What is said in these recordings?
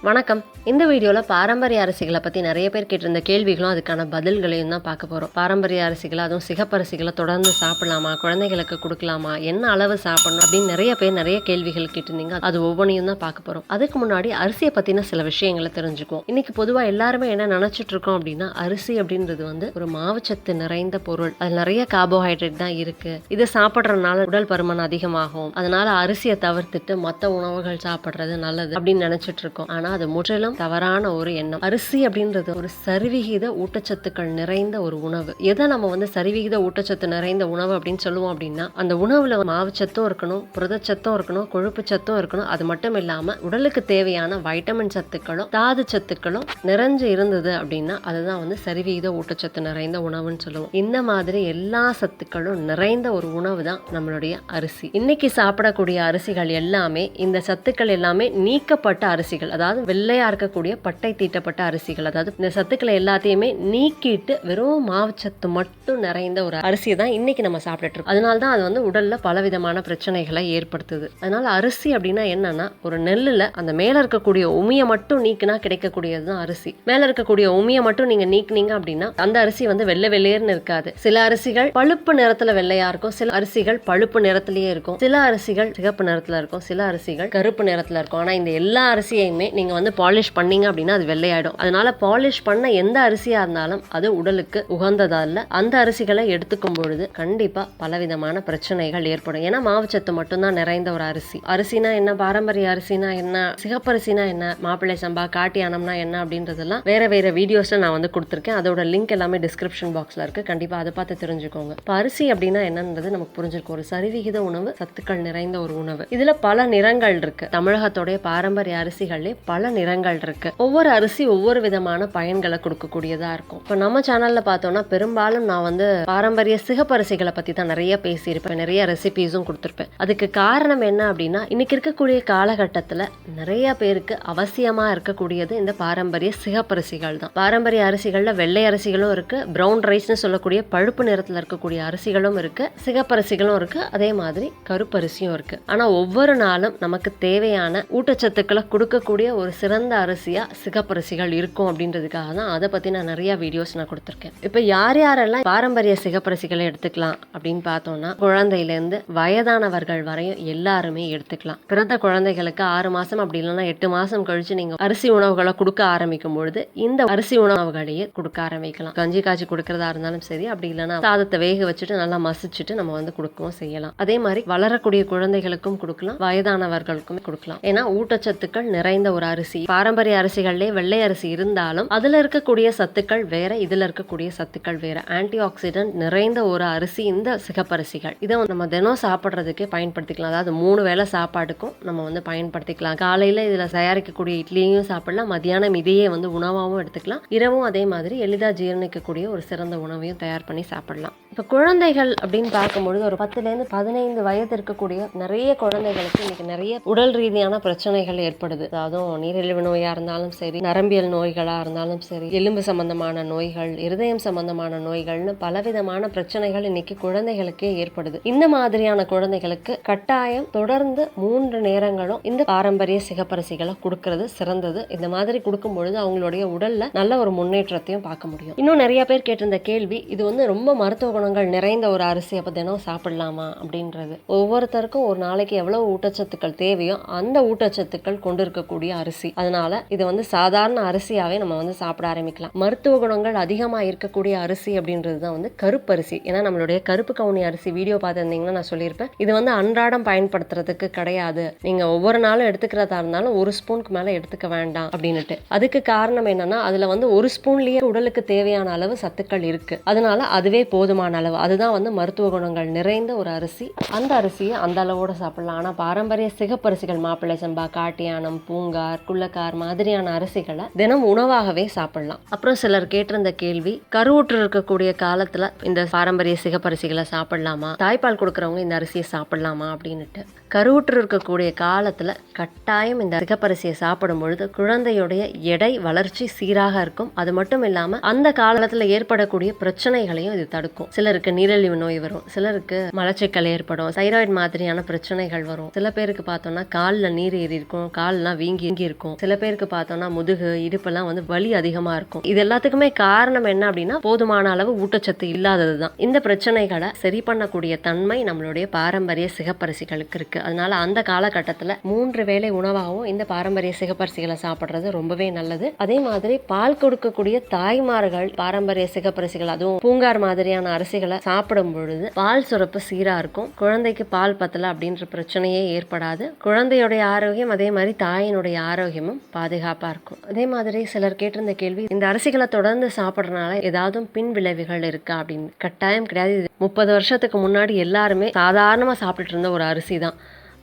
வணக்கம். இந்த வீடியோவில் பாரம்பரிய அரிசிகளை பற்றி நிறைய பேர் கேட்டிருந்த கேள்விகளும் அதுக்கான பதில்களையும் தான் பார்க்க போகிறோம். பாரம்பரிய அரிசிகளை, அதுவும் சிகப்பரிசிகளை தொடர்ந்து சாப்பிடலாமா, குழந்தைகளுக்கு கொடுக்கலாமா, என்ன அளவு சாப்பிடணும் அப்படின்னு நிறைய பேர் நிறைய கேள்விகள் கேட்டிருந்தீங்க. அது ஒவ்வொன்றையும் தான் பார்க்க போகிறோம். அதுக்கு முன்னாடி அரிசியை பற்றின சில விஷயங்களை தெரிஞ்சுக்குவோம். இன்னைக்கு பொதுவாக எல்லாருமே என்ன நினச்சிட்டு இருக்கோம் அப்படின்னா, அரிசி அப்படின்றது ஒரு மாவுச்சத்து நிறைந்த பொருள். அது நிறைய கார்போஹைட்ரேட் தான் இருக்கு. இதை சாப்பிட்றதுனால உடல் பருமன் அதிகமாகும், அதனால அரிசியை தவிர்த்துட்டு மற்ற உணவுகள் சாப்பிட்றது நல்லது அப்படின்னு நினைச்சிட்டு இருக்கோம். ஆனா அது முற்றிலும் தவறான ஒரு எண்ணம். அரிசி அப்படின்றது ஒரு சரிவிகித ஊட்டச்சத்துக்கள் நிறைந்த ஒரு உணவு. எதை நம்ம சரிவிகித ஊட்டச்சத்து நிறைந்த உணவு அப்படின்னு சொல்லுவோம் அப்படின்னா, அந்த உணவுல மாவுச்சத்தும் இருக்கணும், புரதச்சத்தும் இருக்கணும், கொழுப்பு சத்தும் இருக்கணும். அது மட்டும் இல்லாம உடலுக்கு தேவையான வைட்டமின் சத்துக்களும் தாது சத்துக்களும் நிறைஞ்சு இருந்தது அப்படின்னா அதுதான் சரிவிகித ஊட்டச்சத்து நிறைந்த உணவுன்னு சொல்லுவோம். இந்த மாதிரி எல்லா சத்துக்களும் நிறைந்த ஒரு உணவு தான் நம்மளுடைய அரிசி. இன்னைக்கு சாப்பிடக்கூடிய அரிசிகள் எல்லாமே இந்த சத்துக்கள் எல்லாமே நீக்கப்பட்ட அரிசிகள், அதாவது வெள்ளையா இருக்கக்கூடிய பட்டை தீட்டப்பட்ட அரிசிகள். அதாவது இந்த சத்துக்களை எல்லாத்தையுமே நீக்கிட்டு வெறும் மாவுச்சத்து மட்டும் நிறைந்த ஒரு அரிசியை தான் இன்னைக்கு நம்ம சாப்பிட்டுட்டு இருக்கோம். அதனால்தான் அது உடல்ல பலவிதமான பிரச்சனைகளை ஏற்படுத்துது. அதனால அரிசி அப்படின்னா என்னன்னா, ஒரு நெல்லுல அந்த மேல இருக்கக்கூடிய உமியை மட்டும் நீக்கினா கிடைக்கக்கூடியது தான் அரிசி. மேல இருக்கக்கூடிய உமியை மட்டும் நீங்க நீக்கினீங்க அப்படின்னா அந்த அரிசி வெள்ளை வெள்ளையர்னு இருக்காது. சில அரிசிகள் பழுப்பு நிறத்துல வெள்ளையா இருக்கும், சில அரிசிகள் பழுப்பு நிறத்திலேயே இருக்கும், சில அரிசிகள் சிகப்பு நிறத்துல இருக்கும், சில அரிசிகள் கருப்பு நிறத்துல இருக்கும். ஆனா இந்த எல்லா அரிசியையுமே நீங்க பாலிஷ் பண்ணீங்க அப்படின்னா அது வெள்ளையாயிடும். அதனால பாலிஷ் பண்ண எந்த அரிசியா இருந்தாலும் அது உடலுக்கு உகந்ததா இல்ல. அந்த அரிசிகளை எடுத்துக்கும் பொழுது கண்டிப்பா பலவிதமான பிரச்சனைகள் ஏற்படும். ஏன்னா மாவுச்சத்து மட்டும்தான் நிறைந்த ஒரு அரிசி. அரிசினா என்ன, பாரம்பரிய அரிசினா என்ன, சிகப்பரிசினா என்ன, மாப்பிள்ளை சம்பா, காட்டியானம்னா என்ன அப்படின்றதெல்லாம் வேற வேற வீடியோஸ்ல நான் கொடுத்திருக்கேன். அதோட லிங்க் எல்லாமே டிஸ்கிரிப்ஷன் பாக்ஸ்ல இருக்கு. கண்டிப்பா அதை பார்த்து தெரிஞ்சுக்கோங்க. இப்ப அரிசி அப்படின்னா என்னன்றது நமக்கு புரிஞ்சிருக்கும். ஒரு சரிவிகித உணவு, சத்துக்கள் நிறைந்த ஒரு உணவு. இதுல பல நிறங்கள் இருக்கு. தமிழகத்தோடைய பாரம்பரிய அரிசிகள்ல பல நிறங்கள் இருக்கு. ஒவ்வொரு அரிசி ஒவ்வொரு விதமான பயன்களை கொடுக்கக்கூடியதா இருக்கும். இப்ப நம்ம சேனல்ல பார்த்தோம்னா பெரும்பாலும் நான் பாரம்பரிய சிகப்பரிசிகளை பத்தி தான் நிறைய பேசியிருப்பேன், நிறைய ரெசிபிஸும் கொடுத்திருப்பேன். அதுக்கு காரணம் என்ன அப்படின்னா, இன்னைக்கு இருக்கக்கூடிய காலகட்டத்துல நிறைய பேருக்கு அவசியமா இருக்கக்கூடியது இந்த பாரம்பரிய சிகப்பரிசிகள் தான். பாரம்பரிய அரிசிகள்ல வெள்ளை அரிசிகளும் இருக்கு, பிரவுன் ரைஸ்னு சொல்லக்கூடிய பழுப்பு நிறத்துல இருக்கக்கூடிய அரிசிகளும் இருக்கு, சிகப்பரிசிகளும் இருக்கு, அதே மாதிரி கருப்பரிசியும் இருக்கு. ஆனா ஒவ்வொரு நாளும் நமக்கு தேவையான ஊட்டச்சத்துக்களை கொடுக்கக்கூடிய ஒரு சிறந்த அரிசியா சிகப்பரிசிகள் இருக்கும் அப்படின்றதுக்காக தான் அதை பத்தி நான் நிறைய வீடியோஸ் நான் கொடுத்திருக்கேன். இப்ப யார் யாரெல்லாம் பாரம்பரிய சிகப்பரிசிகளை எடுத்துக்கலாம் அப்படின்னு பார்த்தோம்னா, குழந்தையில இருந்து வயதானவர்கள் வரையும் எல்லாருமே எடுத்துக்கலாம். பிறந்த குழந்தைகளுக்கு 6 மாசம் அப்படி இல்லைன்னா 8 மாசம் கழிச்சு நீங்க அரிசி உணவுகளை கொடுக்க ஆரம்பிக்கும் பொழுது இந்த அரிசி உணவுகளையே கொடுக்க ஆரம்பிக்கலாம். கஞ்சி காய்ச்சி கொடுக்கறதா இருந்தாலும் சரி, அப்படி இல்லைன்னா சாதத்தை வேக வச்சுட்டு நல்லா மசிச்சுட்டு நம்ம கொடுக்கவும் செய்யலாம். அதே மாதிரி வளரக்கூடிய குழந்தைகளுக்கும் கொடுக்கலாம், வயதானவர்களுக்கும் கொடுக்கலாம். ஏன்னா ஊட்டச்சத்துக்கள் நிறைந்த ஒரு அரிசி. பாரம்பரிய அரிசிகள்லே வெள்ளை அரிசி இருந்தாலும் அதுல இருக்கக்கூடிய சத்துக்கள் வேற, இதுல இருக்கக்கூடிய சத்துக்கள் வேற. ஆன்டி ஆக்சிடென்ட் நிறைந்த ஒரு அரிசி இந்த சிகப்பரிசிகள். இதை நம்ம தினம் சாப்பிட்றதுக்கே பயன்படுத்திக்கலாம். அதாவது 3 வேளை சாப்பாடுக்கும் நம்ம பயன்படுத்திக்கலாம். காலையில இதுல தயாரிக்கக்கூடிய இட்லியும் சாப்பிடலாம், மத்தியானம் இதையே உணவாகவும் எடுத்துக்கலாம், இரவும் அதே மாதிரி எளிதா ஜீரணிக்கக்கூடிய ஒரு சிறந்த உணவையும் தயார் பண்ணி சாப்பிடலாம். இப்ப குழந்தைகள் அப்படின்னு பார்க்கும்பொழுது ஒரு 10லேருந்து 15 வயது இருக்கக்கூடிய நிறைய குழந்தைகளுக்கு இன்னைக்கு நிறைய உடல் ரீதியான பிரச்சனைகள் ஏற்படுது. அதாவது நீரிழிவு நோயா இருந்தாலும் சரி, நரம்பியல் நோய்களா இருந்தாலும் சரி, எலும்பு சம்பந்தமான நோய்கள், இருதயம் சம்பந்தமான நோய்கள்னு பலவிதமான பிரச்சனைகள் இன்னைக்கு குழந்தைகளுக்கே ஏற்படுது. இந்த மாதிரியான குழந்தைகளுக்கு கட்டாயம் தொடர்ந்து 3 நேரங்களும் இந்த பாரம்பரிய சிகப்பரிசிகளை கொடுக்கறது சிறந்தது. இந்த மாதிரி கொடுக்கும் பொழுது அவங்களுடைய உடல்ல நல்ல ஒரு முன்னேற்றத்தையும் பார்க்க முடியும். இன்னும் நிறைய பேர் கேட்டிருந்த கேள்வி, இது ரொம்ப மருத்துவ குணங்கள் நிறைந்த ஒரு அரிசி, அப்ப தினம் சாப்பிடலாமா அப்படின்றது. ஒவ்வொருத்தருக்கும் ஒரு நாளைக்கு எவ்வளவு ஊட்டச்சத்துக்கள் தேவையோ அந்த ஊட்டச்சத்துக்கள் கொண்டிருக்கக்கூடிய அரிசி. அதனால இது சாதாரண அரிசியாவே நம்ம சாப்பிட ஆரம்பிக்கலாம். மருத்துவ குணங்கள் அதிகமா இருக்கக்கூடிய அரிசி அப்படின்றது தான் கருப்பரிசி. ஏன்னா நம்மளுடைய கருப்பு கவுனி அரிசி வீடியோ பார்த்திருந்தீங்கன்னா நான் சொல்லியிருப்பேன், இது அன்றாடம் பயன்படுத்துறதுக்கு கிடையாது, நீங்க ஒவ்வொரு நாளும் எடுத்துக்கிறதா இருந்தாலும் 1 ஸ்பூனுக்கு மேல எடுத்துக்க வேண்டாம் அப்படின்னுட்டு. அதுக்கு காரணம் என்னன்னா, அதுல 1 ஸ்பூன்லயே உடலுக்கு தேவையான அளவு சத்துக்கள் இருக்கு. அதனால அதுவே போதுமான அளவு. அதுதான் மருத்துவ குணங்கள் நிறைந்த ஒரு அரிசி. அந்த அரிசியை அந்த அளவோட சாப்பிடலாம். ஆனா பாரம்பரிய சிகப்பரிசிகள், மாப்பிள்ளை சம்பா, காட்டியானம், பூங்கார், குள்ளக்கார் மாதிரியான அரிசிகளை தினம் உணவாகவே சாப்பிடலாம். அப்புறம் சிலர் கேட்டிருந்த கேள்வி, கருவுற்று இருக்கக்கூடிய காலத்துல இந்த பாரம்பரிய சிகப்பரிசிகளை சாப்பிடலாமா, தாய்ப்பால் கொடுக்கறவங்க இந்த அரிசியை சாப்பிடலாமா அப்படின்னுட்டு. கருவுற்று இருக்கக்கூடிய காலத்துல கட்டாயம் இந்த சிகப்பரிசியை சாப்பிடும் பொழுது குழந்தையுடைய எடை வளர்ச்சி சீராக இருக்கும். அது மட்டும் இல்லாம அந்த காலத்துல ஏற்படக்கூடிய பிரச்சனைகளையும் இது தடுக்கும். சிலருக்கு நீரிழிவு நோய் வரும், சிலருக்கு மலச்சிக்கல் ஏற்படும், தைராய்டு மாதிரியான பிரச்சனைகள் வரும். சில பேருக்கு பார்த்தோம்னா காலில் நீர் ஏறி இருக்கும், கால்லாம் வீங்கி இருக்கும். சில பேருக்கு பார்த்தோம்னா முதுகு இடுப்பெல்லாம் வலி அதிகமா இருக்கும். இது எல்லாத்துக்குமே காரணம் என்ன அப்படின்னா போதுமான அளவு ஊட்டச்சத்து இல்லாததுதான். இந்த பிரச்சனைகளை சரி பண்ணக்கூடிய தன்மை நம்மளுடைய பாரம்பரிய சிகப்பரிசிகளுக்கு இருக்கு. அதனால அந்த காலகட்டத்தில் 3 வேளை உணவாகவும் இந்த பாரம்பரிய சிகப்பரிசிகளை சாப்பிட்றது ரொம்பவே நல்லது. அதே மாதிரி பால் கொடுக்கக்கூடிய தாய்மார்கள் பாரம்பரிய சிகப்பரிசிகள், அதுவும் பூங்கார் மாதிரியான அரிசிகளை சாப்பிடும் பொழுது பால் சுரப்பு சீரா இருக்கும். குழந்தைக்கு பால் பத்தல அப்படின்ற பிரச்சனையே ஏற்படாது. குழந்தையுடைய ஆரோக்கியம் அதே மாதிரி தாயினுடைய ஆரோக்கியமும் பாதுகாப்பா இருக்கும். அதே மாதிரி சிலர் கேட்டிருந்த கேள்வி, இந்த அரிசிகளை தொடர்ந்து சாப்பிட்றதுனால ஏதாவது பின் விளைவுகள் இருக்கா அப்படின்னு. கட்டாயம் கிடையாது. 30 வருஷத்துக்கு முன்னாடி எல்லாருமே சாதாரணமா சாப்பிட்டுட்டு இருந்த ஒரு அரிசி தான்.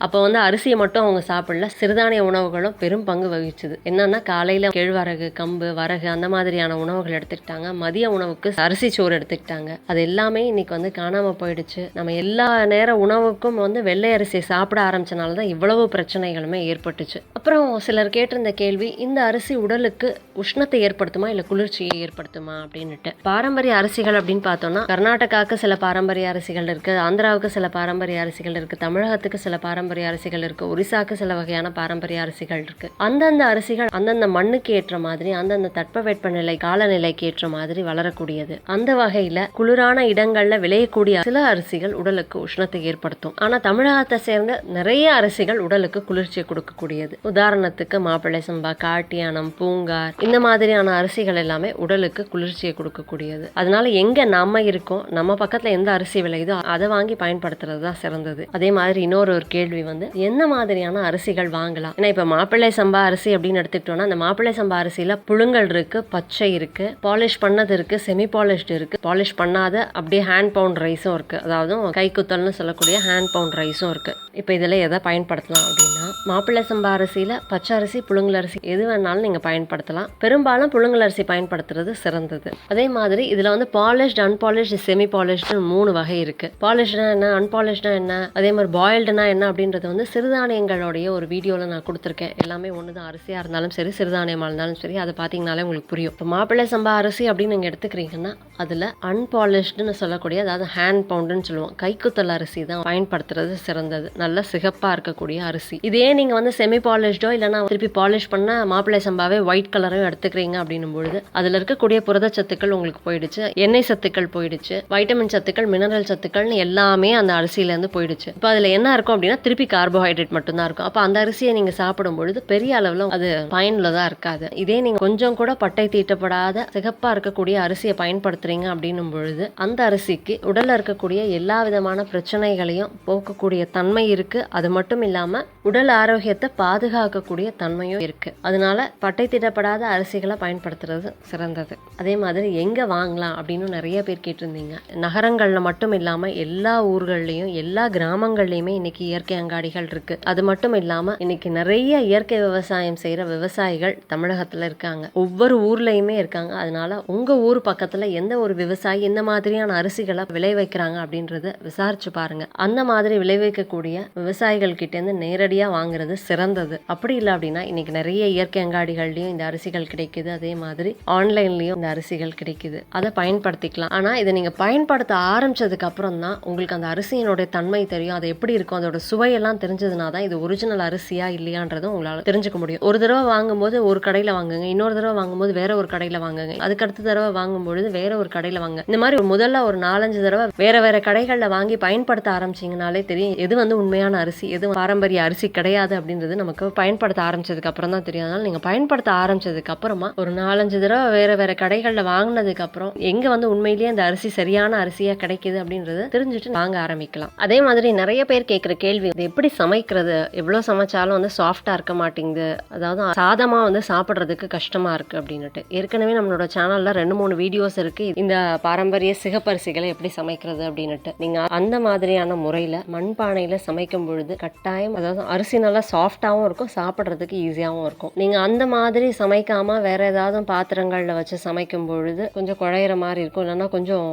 அப்போ அரிசியை மட்டும் அவங்க சாப்பிடல, சிறுதானிய உணவுகளும் பெரும் பங்கு வகிச்சுது. என்னன்னா காலையில் கேழ்வரகு, கம்பு, வரகு அந்த மாதிரியான உணவுகள் எடுத்துக்கிட்டாங்க. மதிய உணவுக்கு அரிசி சோறு எடுத்துக்கிட்டாங்க. அது எல்லாமே இன்னைக்கு காணாமல் போயிடுச்சு. நம்ம எல்லா நேர உணவுக்கும் வெள்ளை அரிசியை சாப்பிட ஆரம்பிச்சனால தான் இவ்வளவு பிரச்சனைகளுமே ஏற்பட்டுச்சு. அப்புறம் சிலர் கேட்டிருந்த கேள்வி, இந்த அரிசி உடலுக்கு உஷ்ணத்தை ஏற்படுத்துமா இல்லை குளிர்ச்சியை ஏற்படுத்துமா அப்படின்னுட்டு. பாரம்பரிய அரிசிகள் அப்படின்னு பார்த்தோம்னா கர்நாடகாவுக்கு சில பாரம்பரிய அரிசிகள் இருக்கு, ஆந்திராவுக்கு சில பாரம்பரிய அரிசிகள் இருக்கு, தமிழகத்துக்கு சில பாரம்பரிய அரிசிகள் இருக்கு, ஒரிசாக்கு சில வகையான பாரம்பரிய அரிசிகள் இருக்கு. அந்தந்த அரிசிகள் அந்தந்த மண்ணுக்கு ஏற்ற மாதிரி, அந்தந்த தட்பவெப்பநிலை காலநிலைக்கு ஏற்ற மாதிரி வளரக்கூடியது. அந்த வகையில குளிரான இடங்கள்ல விளையக்கூடிய சில அரிசிகள் உடலுக்கு உஷ்ணத்தை ஏற்படுத்தும். ஆனா தமிழகத்தை சேர்ந்த நிறைய அரிசிகள் உடலுக்கு குளிர்ச்சியை கொடுக்கக்கூடியது. உதாரணத்துக்கு மாப்பிள்ளை சம்பா, காட்டியானம், பூங்கார் இந்த மாதிரியான அரிசிகள் எல்லாமே உடலுக்கு குளிர்ச்சியை கொடுக்கக்கூடியது. அதனால எங்க நாம இருக்கோம், நம்ம பக்கத்துல எந்த அரிசி விளையுதோ அதை வாங்கி பயன்படுத்துறது தான் சிறந்தது. அதே மாதிரி இன்னொரு கேள்வி, என்ன மாதிரியான அரிசிகள் வாங்கலாம். ஏன்னா இப்ப மாப்பிள்ளை சம்பா அரிசி அப்படின்னு எடுத்துக்கிட்டோம்னா அந்த மாப்பிள்ளை சம்பா அரிசியில புழுங்கல் இருக்கு, பச்சை இருக்கு, பாலிஷ் பண்ணது இருக்கு, செமி பாலிஷ்டு இருக்கு, பாலிஷ் பண்ணாத அப்படியே ஹேண்ட் பவுண்ட் ரைஸும் இருக்கு, அதாவது கைக்குத்தல்னு சொல்லக்கூடிய ஹேண்ட் பவுண்ட் ரைஸும் இருக்கு. இப்ப இதுல எதை பயன்படுத்தலாம் அப்படின்னா, மாப்பிள்ளை சம்பா அரிசியில பச்சை அரிசி, புழுங்கல் அரிசி எது வேணாலும் நீங்க பயன்படுத்தலாம். பெரும்பாலும் புழுங்கல் அரிசி பயன்படுத்துறது சிறந்தது. அதே மாதிரி இதுல பாலிஷ்டு, அன்பாலிஷ்டு, செமி பாலிஷ்டு 3 வகை இருக்கு. பாலிஷ்டுனா என்ன, அன்பாலிஷ்டுனா என்ன, அதே மாதிரி பாயில்டுனா என்ன அப்படின்றது சிறுதானியங்களுடைய ஒரு வீடியோவில் நான் கொடுத்துருக்கேன். எல்லாமே ஒன்று தான். அரிசியாக இருந்தாலும் சரி, சிறுதானியமாக இருந்தாலும் சரி, அதை பார்த்தீங்கனாலே உங்களுக்கு புரியும். இப்போ மாப்பிள்ளை சம்பா அரிசி அப்படின்னு நீங்கள் எடுத்துக்கிறீங்கன்னா அதில் அன்பாலிஷ்டுன்னு சொல்லக்கூடிய, அதாவது ஹேண்ட் பவுண்டுன்னு சொல்லுவோம், கைக்குத்தல் அரிசி தான் பயன்படுத்துறது சிறந்தது. நல்ல சிகப்பாக இருக்கக்கூடிய அரிசி. இதே நீங்கள் செமி பாலிஷ்டோ இல்லைனா திருப்பி பாலிஷ் பண்ண மாப்பிள்ளை சம்பாவே ஒயிட் கலரையும் எடுத்துக்கிறீங்க அப்படின்னும் பொழுது அதில் இருக்கக்கூடிய புரதச்சத்துக்கள் உங்களுக்கு போயிடுச்சு, எண்ணெய் சத்துக்கள் போயிடுச்சு, வைட்டமின் சத்துக்கள், மினரல் சத்துக்கள்னு எல்லாமே அந்த அரிசியிலேருந்து போயிடுச்சு. இப்போ அதில் என்ன இருக்கும் அப்படின்னா திருப்பி கார்போஹைட்ரேட் மட்டும்தான் இருக்கும். அப்போ அந்த அரிசியை நீங்க சாப்பிடும் பொழுது பெரிய அளவில் அது பயனுள்ளதா இருக்காது. இதே நீங்க கொஞ்சம் கூட பட்டை தீட்டப்படாத சிகப்பா இருக்கக்கூடிய அரிசியை பயன்படுத்துறீங்க அப்படின்னும் பொழுது அந்த அரிசிக்கு உடல்ல இருக்கக்கூடிய எல்லா விதமான பிரச்சனைகளையும் போக்கக்கூடிய தன்மை இருக்கு. அது மட்டும் இல்லாம உடல் ஆரோக்கியத்தை பாதுகாக்கக்கூடிய தன்மையும் இருக்கு. அதனால பட்டை தீட்டப்படாத அரிசிகளை பயன்படுத்துறது சிறந்தது. அதே மாதிரி எங்க வாங்கலாம் அப்படின்னு நிறைய பேர் கேட்டிருந்தீங்க. நகரங்கள்ல மட்டும் இல்லாம எல்லா ஊர்கள்லயும் எல்லா கிராமங்கள்லயுமே இன்னைக்கு இயற்கை அங்காடிகள் இருக்கு. அது மட்டும் இல்லாம இன்னைக்கு நிறைய இயற்கை விவசாயம் செய்யற விவசாயிகள் தமிழகத்துல இருக்காங்க, ஒவ்வொரு ஊர்லயுமே இருக்காங்க. அதனால உங்க ஊர் பக்கத்துல எந்த ஒரு விவசாயி இந்த மாதிரியான அரிசிகளை விளைவிக்கிறாங்க அப்படின்றத விசாரிச்சு பாருங்க. அந்த மாதிரி விளைவிக்கக்கூடிய விவசாயிகள் கிட்ட இருந்து நேரடியா வாங்குறது சிறந்தது. அப்படி இல்லை அப்படின்னா இன்னைக்கு நிறைய இயற்கை அங்காடிகள்லயும் இந்த அரிசிகள் கிடைக்குது, அதே மாதிரி ஆன்லைன்லயும் இந்த அரிசிகள் கிடைக்குது. அதை பயன்படுத்திக்கலாம். ஆனா இதை நீங்க பயன்படுத்த ஆரம்பிச்சதுக்கு அப்புறம் தான் உங்களுக்கு அந்த அரிசியினுடைய தன்மை தெரியும், அது எப்படி இருக்கும், அதோட சுவையெல்லாம் தெரிஞ்சதுனா தான் இது ஒரிஜினல் அரிசியா இல்லையான்றதும் உங்களால தெரிஞ்சுக்க முடியும். ஒரு தடவை வாங்கும்போது ஒரு கடையில வாங்குங்க, இன்னொரு தடவை வாங்கும்போது வேற ஒரு கடையில வாங்குங்க, அதுக்கு அடுத்த தடவை வாங்கும்பொழுது வேற ஒரு கடையில வாங்க. இந்த மாதிரி முதல்ல ஒரு 4-5 தடவை வேற வேற கடைகள்ல வாங்கி பயன்படுத்த ஆரம்பிச்சீங்கனாலே தெரியும் எது உண்மையான அரிசி, எது பாரம்பரிய அரிசி கிடையாது அப்படின்றது நமக்கு பயன்படுத்த ஆரம்பிச்சதுக்கு அப்புறம் தான் தெரியும். அதனால நீங்க பயன்படுத்த ஆரம்பிச்சதுக்கு அப்புறமா ஒரு 4-5 தடவை வேற வேற கடைகள்ல வாங்கினதுக்கு அப்புறம் எங்க உண்மையிலேயே அந்த அரிசி சரியான அரிசியா கிடைக்குது அப்படின்றது தெரிஞ்சுட்டு வாங்க ஆரம்பிக்கலாம். அதே மாதிரி நிறைய பேர் கேட்கிற கேள்வி, எப்படி சமைக்கிறது, எவ்வளவு சமைச்சாலும் சாஃப்டா இருக்க மாட்டேங்குது, அதாவது சாதமா சாப்பிடுறதுக்கு கஷ்டமா இருக்கு அப்படின்னுட்டு. ஏற்கனவே நம்மளோட சேனல்ல 2-3 வீடியோஸ் இருக்கு இந்த பாரம்பரிய சிகப்பரிசிகளை எப்படி சமைக்கிறது அப்படின்னுட்டு. நீங்க அந்த மாதிரியான முறையில மண்பானையில சமைக்கும் பொழுது கட்டாயம், அதாவது அரிசி நல்லா சாஃப்டாவும் இருக்கும், சாப்பிடுறதுக்கு ஈஸியாவும் இருக்கும். நீங்க அந்த மாதிரி சமைக்காம வேற ஏதாவது பாத்திரங்கள்ல வச்சு சமைக்கும் பொழுது கொஞ்சம் குழையிற மாதிரி இருக்கும், இல்லைன்னா கொஞ்சம்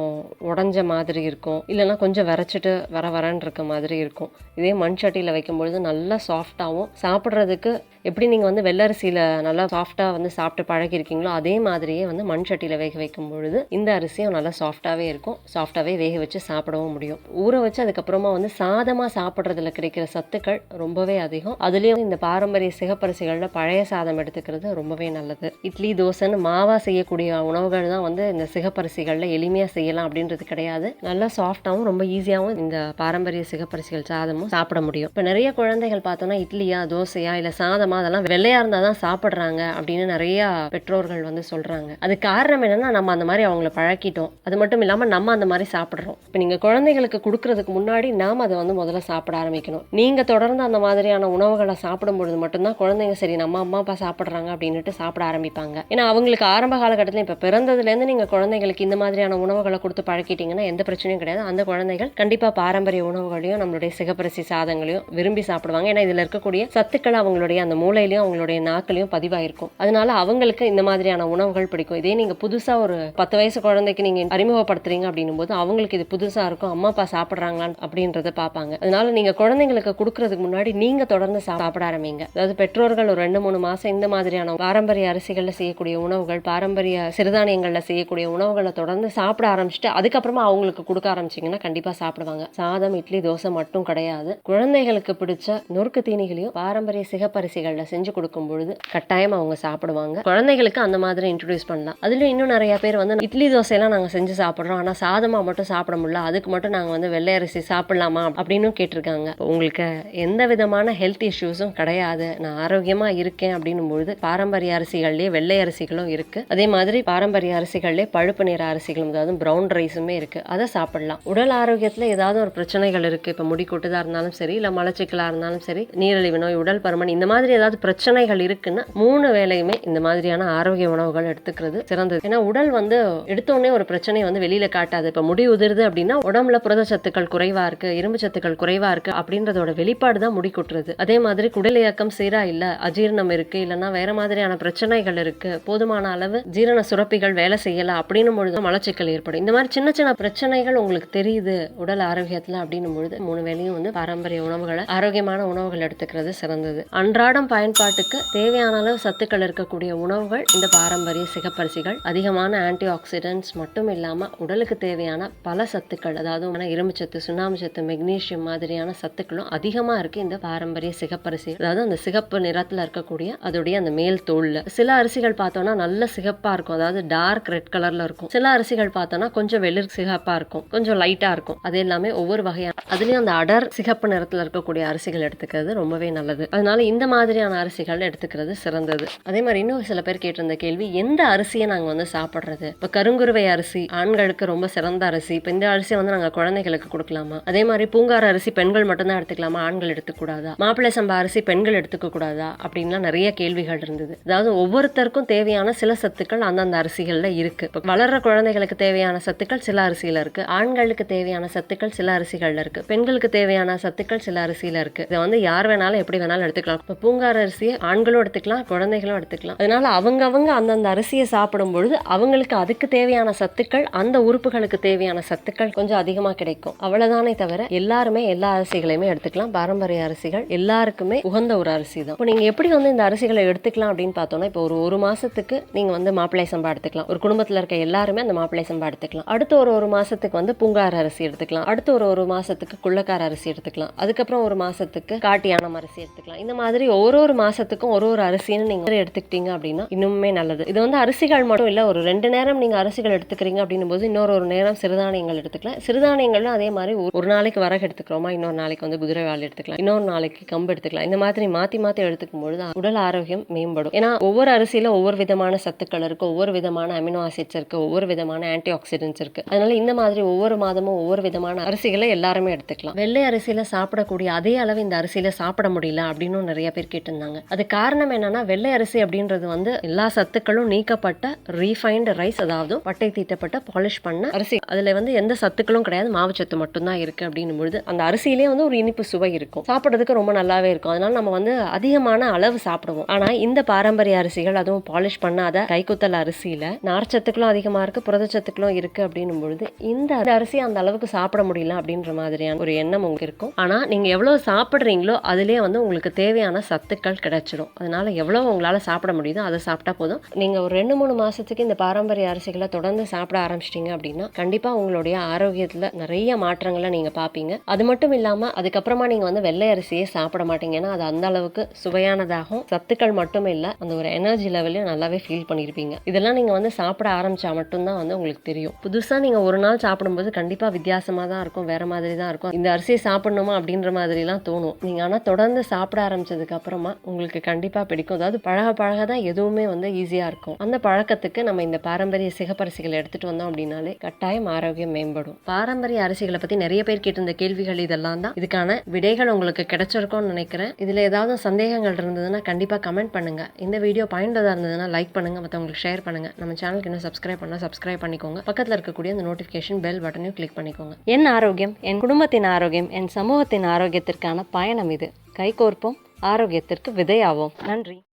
உடஞ்ச மாதிரி இருக்கும், இல்லைன்னா கொஞ்சம் விரைச்சிட்டு வரன்னு இருக்க மாதிரி இருக்கும். இதே மண் மண் சட்டியில் வைக்கும்பொழுது நல்லா சாஃப்டாகவும் சாப்பிட்றதுக்கு எப்படி நீங்கள் வந்து வெள்ளை அரிசியில் நல்லா சாஃப்டாக வந்து சாப்பிட்டு பழகிருக்கீங்களோ அதே மாதிரியே வந்து மண் சட்டியில் வேக வைக்கும் பொழுது இந்த அரிசியும் நல்லா சாஃப்டாகவே இருக்கும். சாஃப்டாகவே வேக வச்சு சாப்பிடவும் முடியும். ஊற வச்சு அதுக்கப்புறமா வந்து சாதமாக சாப்பிட்றதுல கிடைக்கிற சத்துக்கள் ரொம்பவே அதிகம். அதுலேயும் இந்த பாரம்பரிய சிகப்பரிசிகளில் பழைய சாதம் எடுத்துக்கிறது ரொம்பவே நல்லது. இட்லி தோசைன்னு மாவாக செய்யக்கூடிய உணவுகள் தான் வந்து இந்த சிகப்பரிசிகளில் எளிமையாக செய்யலாம் அப்படின்றது கிடையாது. நல்லா சாஃப்டாகவும் ரொம்ப ஈஸியாகவும் இந்த பாரம்பரிய சிகப்பரிசிகள் சாதமும் சாப்பிட முடியும். இப்போ நிறைய குழந்தைகள் பார்த்தோன்னா இட்லியா தோசையா இல்லை சாதமா அதெல்லாம் வெள்ளையா இருந்தா தான் சாப்பிட்றாங்க அப்படின்னு நிறைய பெற்றோர்கள் வந்து சொல்றாங்க. அது காரணம் என்னன்னா நம்ம அந்த மாதிரி அவங்கள பழக்கிட்டோம். அது மட்டும் இல்லாமல் நம்ம அந்த மாதிரி சாப்பிட்றோம். இப்போ நீங்கள் குழந்தைகளுக்கு கொடுக்கறதுக்கு முன்னாடி நாம் அதை வந்து முதல்ல சாப்பிட ஆரம்பிக்கணும். நீங்கள் தொடர்ந்து அந்த மாதிரியான உணவுகளை சாப்பிடும் பொழுது மட்டும்தான் குழந்தைங்க சரி நம்ம அம்மா அப்பா சாப்பிட்றாங்க அப்படின்ட்டு சாப்பிட ஆரம்பிப்பாங்க. ஏன்னா அவங்களுக்கு ஆரம்ப காலகட்டத்தில் இப்போ பிறந்ததுலேருந்து நீங்கள் குழந்தைங்களுக்கு இந்த மாதிரியான உணவுகளை கொடுத்து பழக்கிட்டீங்கன்னா எந்த பிரச்சனையும் கிடையாது. அந்த குழந்தைகள் கண்டிப்பாக பாரம்பரிய உணவுகளையும் நம்மளுடைய சிகப்பரிசி சாதங்களையும் விரும்பி சாப்பிடுவாங்க. ஏன்னா இதில் இருக்கக்கூடிய சத்துக்கள் அவங்களுடைய அந்த மூளையிலையும் அவங்களுடைய நாக்கிலையும் பதிவாயிருக்கும். அதனால அவங்களுக்கு இந்த மாதிரியான உணவுகள் பிடிக்கும். இதே நீங்க புதுசா ஒரு 10 வயசு குழந்தைக்கு நீங்க அறிமுகப்படுத்துறீங்க அப்படின்னும் போது அவங்களுக்கு இது புதுசா இருக்கும். அம்மா அப்பா சாப்பிட்றாங்களா அப்படின்றத பார்ப்பாங்க. அதனால நீங்க குழந்தைங்களுக்கு கொடுக்கறதுக்கு முன்னாடி நீங்க தொடர்ந்து சாப்பிட ஆரம்பிங்க. அதாவது பெற்றோர்கள் ஒரு 2-3 மாசம் இந்த மாதிரியான பாரம்பரிய அரிசிகள்ல செய்யக்கூடிய உணவுகள், பாரம்பரிய சிறுதானியங்கள்ல செய்யக்கூடிய உணவுகளை தொடர்ந்து சாப்பிட ஆரம்பிச்சுட்டு அதுக்கப்புறமா அவங்களுக்கு கொடுக்க ஆரம்பிச்சிங்கன்னா கண்டிப்பா சாப்பிடுவாங்க. சாதம் இட்லி தோசை மட்டும் கிடையாது, குழந்தைகளுக்கு பிடிச்ச நொறுக்கு தீனிகளையும் பாரம்பரிய சிகப்பரிசிகள் செஞ்சு கொடுக்கும் பொழுது கட்டாயம் அவங்க சாப்பிடுவாங்க. குழந்தைகளுக்கு அந்த மாதிரி இன்ட்ரோடியூஸ் பண்ணலாம். அதுல இன்னும் நிறைய பேர் வந்து இட்லி தோசையெல்லாம் நாங்க செஞ்சு சாப்பிட்றோம், ஆனா சாதமா மட்டும் சாப்பிட முடியல, அதுக்கு மட்டும் நாங்க வந்து வெள்ளை அரிசி சாப்பிடலாமா அப்படின்னு கேட்டிருக்காங்க. உங்களுக்கு எந்த விதமான ஹெல்த் இஷ்யூஸும் கிடையாது, நான் ஆரோக்கியமா இருக்கேன் அப்படின்னும் பொழுது பாரம்பரிய அரிசிகள்லயே வெள்ளை அரிசிகளும் இருக்கு. அதே மாதிரி பாரம்பரிய அரிசிகள்லயே பழுப்பு நிற அரிசிகளும் அதாவது பிரவுன் ரைஸுமே இருக்கு, அதை சாப்பிடலாம். உடல் ஆரோக்கியத்துல ஏதாவது ஒரு பிரச்சனைகள் இருக்கு, இப்ப முடி கொட்டுதா இருந்தாலும் சரி, இல்ல மலச்சிக்கலா இருந்தாலும் சரி, நீரிழிவு நோய், உடல் பருமன், இந்த மாதிரி ஏதாவது பிரச்சனைகள் இருக்குன்னா 3 வேளையுமே இந்த மாதிரியான ஆரோக்கிய உணவுகள் எடுத்துக்கிறது சிறந்தது. ஏன்னா உடல் வந்து எடுத்தோடனே ஒரு பிரச்சனையை வந்து வெளியில காட்டாது. இப்ப முடி உதிருது அப்படின்னா உடம்புல புரத சத்துக்கள் குறைவா இருக்கு, இரும்பு சத்துக்கள் குறைவா இருக்கு அப்படின்றதோட வெளிப்பாடு தான் முடி கொட்டுறது. அதே மாதிரி குடல் இயக்கம் சீரா இல்ல, அஜீரணம் இருக்கு, இல்லைன்னா வேற மாதிரியான பிரச்சனைகள் இருக்கு, போதுமான அளவு ஜீரண சுரப்பிகள் வேலை செய்யல அப்படின்னும் பொழுது மலச்சிக்கல் ஏற்படும். இந்த மாதிரி சின்ன சின்ன பிரச்சனைகள் உங்களுக்கு தெரியுது உடல் ஆரோக்கியத்துல அப்படின்னும் பொழுது 3 வேளையும் வந்து பாரம்பரிய உணவுகளை, ஆரோக்கியமான உணவுகள் எடுத்துக்கிறது சிறந்தது. அன்றாடம் பயன்பாட்டுக்கு தேவையான அளவு சத்துக்கள் இருக்கக்கூடிய உணவுகள் இந்த பாரம்பரிய சிகப்பரிசிகள். அதிகமான ஆன்டி ஆக்சிடென்ட்ஸ் மட்டும் இல்லாம உடலுக்கு தேவையான பல சத்துக்கள், அதாவது இரும்பு சத்து, சுண்ணாம்பு சத்து, மெக்னீசியம் மாதிரியான சத்துக்களும் அதிகமா இருக்கு இந்த பாரம்பரிய சிகப்பரிசி. அதாவது அந்த சிகப்பு நிறத்துல இருக்கக்கூடிய அதோடைய அந்த மேல் தோல்ல. சில அரிசிகள் பார்த்தோம்னா நல்ல சிகப்பா இருக்கும், அதாவது டார்க் ரெட் கலர்ல இருக்கும். சில அரிசிகள் பார்த்தோம்னா கொஞ்சம் வெளிர் சிகப்பா இருக்கும், கொஞ்சம் லைட்டா இருக்கும். அது எல்லாமே ஒவ்வொரு வகையான, அதுலயும் அந்த அடர் சிகப்பு நிறத்துல இருக்கக்கூடிய அரிசிகள் எடுத்துக்கிறது ரொம்பவே நல்லது. அதனால இந்த மாதிரியான அரிசிகள் எடுத்துக்கிறது சிறந்தது. அதே மாதிரி இன்னும் சில பேர் கேட்டிருந்த கேள்வி, எந்த அரிசியை நாங்க வந்து சாப்பிடுறது? இப்ப கருங்குருவை அரிசி ஆண்களுக்கு ரொம்ப சிறந்த அரிசி, இப்ப இந்த அரிசியை வந்து நாங்க குழந்தைகளுக்கு கொடுக்கலாமா? அதே மாதிரி பூங்கார அரிசி பெண்கள் மட்டும்தான் எடுத்துக்கலாமா, ஆண்கள் எடுத்துக்கூடாதா? மாப்பிள்ளை சம்பா அரிசி பெண்கள் எடுத்துக்க கூடாதா அப்படின்லாம் நிறைய கேள்விகள் இருந்தது. அதாவது ஒவ்வொருத்தருக்கும் தேவையான சில சத்துக்கள் அந்தந்த அரிசிகள்ல இருக்கு. வளர்ற குழந்தைகளுக்கு தேவையான சத்துக்கள் சில அரிசியில இருக்கு, ஆண்களுக்கு தேவையான சத்துக்கள் சில அரிசிகள்ல இருக்கு, பெண்களுக்கு தேவையான சத்துக்கள் சில அரிசியில இருக்கு. இதை வந்து யார் வேணாலும் எப்படி வேணாலும் எடுத்துக்கலாம். இப்ப பூங்கார அரிசியை ஆண்களும் எடுத்துக்கலாம், குழந்தைகளும் எடுத்துக்கலாம். அதனால அவங்க அந்தந்த அரிசியை சாப்பிடும் பொழுது அவங்களுக்கு அதுக்கு தேவையான சத்துக்கள், அந்த உறுப்புகளுக்கு தேவையான சத்துக்கள் கொஞ்சம் அதிகமா கிடைக்கும். அவ்வளவுதானே தவிர எல்லாருமே எல்லா அரிசிகளையுமே எடுத்துக்கலாம். பாரம்பரிய அரிசிகள் எல்லாருக்குமே உகந்த ஒரு அரிசி தான். இப்போ நீங்க எப்படி வந்து இந்த அரிசிகளை எடுத்துக்கலாம் அப்படின்னு பார்த்தோம்னா, இப்போ ஒரு மாசத்துக்கு நீங்க வந்து மாப்பிள்ளை சம்பா எடுத்துக்கலாம். ஒரு குடும்பத்துல இருக்க எல்லாருமே அந்த மாப்பிள்ளை சம்பா எடுத்துக்கலாம். அடுத்த ஒரு மாசத்துக்கு வந்து பூங்கார அரிசி எடுத்துக்கலாம். அடுத்த ஒரு மாசத்துக்கு குள்ளக்கார அரிசி எடுத்துக்கலாம். அதுக்கப்புறம் ஒரு மாசத்துக்கு காட்டியானம் அரிசி எடுத்துக்கலாம். இந்த மாதிரி ஒரு மாசத்துக்கும் ஒரு அரிசின்னு நீங்க எடுத்துக்கிட்டீங்க அப்படின்னா இன்னுமே நல்லது. இது வந்து அரிசிகள் மட்டும் இல்ல, ஒரு 2 நேரம் நீங்க அரிசிகள் எடுத்துக்கிறீங்க அப்படின்னும் போது இன்னொரு நேரம் சிறுதானியங்கள் எடுத்துக்கலாம். சிறுதானியங்களும் அதே மாதிரி ஒரு நாளைக்கு வரகு எடுத்துக்கிறோமா, இன்னொரு நாளைக்கு வந்து குதிரைவால் எடுத்துக்கலாம், இன்னொரு நாளைக்கு கம்பு எடுத்துக்கலாம். இந்த மாதிரி மாத்தி எடுத்துக்கும் பொழுது உடல் ஆரோக்கியம் மேம்படும். ஏன்னா ஒவ்வொரு அரிசியில ஒவ்வொரு விதமான சத்துக்கள் இருக்கு, ஒவ்வொரு விதமான அமினோ ஆசிட்ஸ் இருக்கு, ஒவ்வொரு விதமான ஆன்டி ஆக்சிடென்ட்ஸ் இருக்கு. அதனால இந்த மாதிரி ஒவ்வொரு மாதமும் ஒவ்வொரு விதமான அரிசிகளை எல்லாருமே எடுத்துக்கலாம். வெள்ளை அரிசியில சாப்பிடக்கூடிய அதே அளவு இந்த அரிசியில சாப்பிட முடியல அப்படின்னு நிறைய பேர் கேட்டிருந்தாங்க. அது காரணம் என்னன்னா, வெள்ளை அரிசி அப்படின்றது வந்து எல்லா சத்துக்களும் நீக்கப்பட்ட ரீஃபைன்டு ரைஸ், அதாவது பட்டை தீட்டப்பட்ட பாலிஷ் பண்ண அரிசி. அதுல வந்து எந்த சத்துக்களும் கிடையாது, மாவுச்சத்து மட்டும்தான் இருக்கு அப்படின்னும் பொழுது அந்த அரிசியிலேயே வந்து ஒரு இனிப்பு சுவை இருக்கும், சாப்பிட்றதுக்கு ரொம்ப நல்லாவே இருக்கும். அதனால நம்ம வந்து அதிகமான அளவு சாப்பிடுவோம். ஆனா இந்த பாரம்பரிய அரிசிகள், அதுவும் பாலிஷ் பண்ணாத கைக்குத்தல் அரிசியில நார்ச்சத்துக்களும் அதிகமா இருக்கு, புரதச்சத்துக்களும் இருக்கு அப்படின்னும் பொழுது இந்த அரிசி அந்த அளவுக்கு சாப்பிட முடியல அப்படின்ற மாதிரியான ஒரு எண்ணம் உங்களுக்கு இருக்கும். ஆனா நீங்கள் எவ்வளோ சாப்பிட்றீங்களோ அதுலேயே வந்து உங்களுக்கு தேவையான சத்துக்கள் கிடைச்சிடும். அதனால் எவ்வளோ உங்களால் சாப்பிட முடியுதோ அதை சாப்பிட்டா போதும். நீங்கள் ஒரு 2-3 மாதத்துக்கு இந்த பாரம்பரிய அரிசிகளை தொடர்ந்து சாப்பிட ஆரம்பிச்சிட்டிங்க அப்படின்னா கண்டிப்பாக உங்களுடைய ஆரோக்கியத்தில் நிறைய மாற்றங்களை நீங்கள் பார்ப்பீங்க. அது மட்டும் இல்லாமல் அதுக்கப்புறமா நீங்கள் வந்து வெள்ளை அரிசியே சாப்பிட மாட்டீங்க. ஏன்னா அது அந்த அளவுக்கு சுவையானதாகவும் சத்துக்கள் மட்டுமே இல்லை, அந்த ஒரு எனர்ஜி லெவலையும் நல்லாவே ஃபீல் பண்ணியிருப்பீங்க. இதெல்லாம் நீங்கள் வந்து சாப்பிட ஆரம்பித்தா மட்டும்தான் வந்து உங்களுக்கு தெரியும். புதுசாக நீங்கள் ஒரு நாள் சாப்பிடும்போது கண்டிப்பாக வித்தியாசமாக தான் இருக்கும், வேறு மாதிரி தான் இருக்கும். இந்த அரிசியை சாப்பிடணுமா அப்படின்ற மாதிரிலாம் தோணும். நீங்கள் ஆனால் தொடர்ந்து சாப்பிட ஆரம்பிச்சதுக்கு அப்புறமா உங்களுக்கு கண்டிப்பாக பிடிக்கும். அதாவது பழக பழக தான் எதுவுமே வந்து ஈஸியாக இருக்கும். அந்த பழக்கத்துக்கு நம்ம இந்த பாரம்பரிய சிகப்பரிசிகளை எடுத்துகிட்டு வந்தோம் அப்படின்னாலே கட்டாயம் ஆரோக்கியம் மேம்படும். பாரம்பரிய அரிசிகளை பற்றி நிறைய பேர் கேட்டிருந்த கேள்விகள் இதெல்லாம் தான். இதுக்கான விடைகள் உங்களுக்கு கிடைச்சிருக்கும்னு நினைக்கிறேன். இதில் ஏதாவது சந்தேகங்கள் இருந்ததுன்னா கண்டிப்பாக கமெண்ட் பண்ணுங்கள். இந்த வீடியோ பயனுள்ளதாக இருந்ததுன்னா லைக் பண்ணுங்கள், மற்றவங்களுக்கு ஷேர் பண்ணுங்கள். நம்ம சேனலுக்கு இன்னும் சப்ஸ்கிரைப் பண்ணால் சப்ஸ்கிரைப் பண்ணிக்கோங்க. பக்கத்தில் இருக்கக்கூடிய அந்த நோட்டிஃபிகேஷன் பெல் பட்டனையும் கிளிக் பண்ணிக்கோங்க. என் ஆரோக்கியம், என் குடும்பத்தின் ஆரோக்கியம், என் சமூகத்தின் ஆரோக்கியத்திற்கான பயணம் இது. கைகோர்ப்போம், ஆரோக்கியத்திற்கு விதையாவோம். நன்றி.